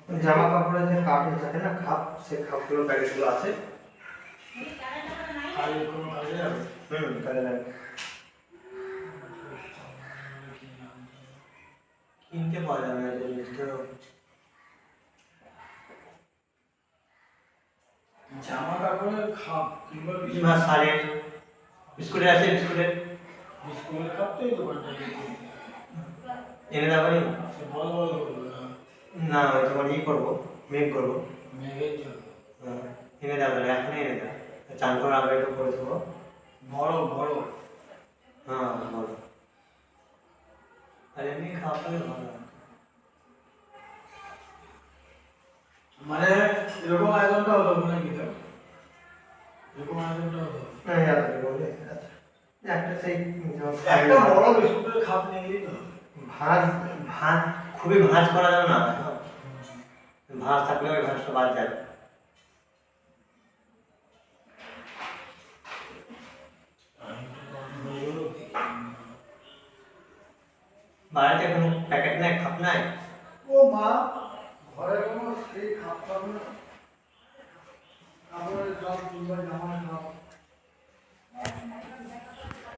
জামা কাপড়ের যে কার্টুন থাকে না, খাপ, সেই খাপগুলো প্যাকেটগুলো আছে। আর কোনো কাজে যাবে? কাজে লাগে। কিনতে পাওয়া যাবে না জিনিসটা। জামা কাপড়ের খাপ কিংবা কিংবা শাড়ির, বিস্কুটের আছে, বিস্কুটের স্কুলের খাপ তো এই দোকানটা এনে দেবো নি? সে বল বল করবে না, না ওই তোমার ই করবো, মেঘ করবো। মেঘের জন্য এনে দেবো না, এখনই এনে দেবো। চান করার আগে একটু করে দেবো। বড় বড় হ্যাঁ বলো। আর এমনি খাওয়া ভালো। মানে এরকম আয়োজনটা হতো নাকি? তো এরকম আয়োজনটা হতো হ্যাঁ আচ্ছা বললে আচ্ছা। একটা সেই একটা বড় বিস্কুটের খাপ নিয়ে গেলি তো ভাঁজ, ভাঁজ খুবই ভাঁজ করা যাবে না, ভাঁজ থাকলে ওই ভাঁজটা বাদ যাবে। বাড়িতে কোনো প্যাকেট নাই, খাপ নাই? ও মা, ঘরে কোনো সেই খাপ পাবে না, কাপড়ের জল কিংবা জামা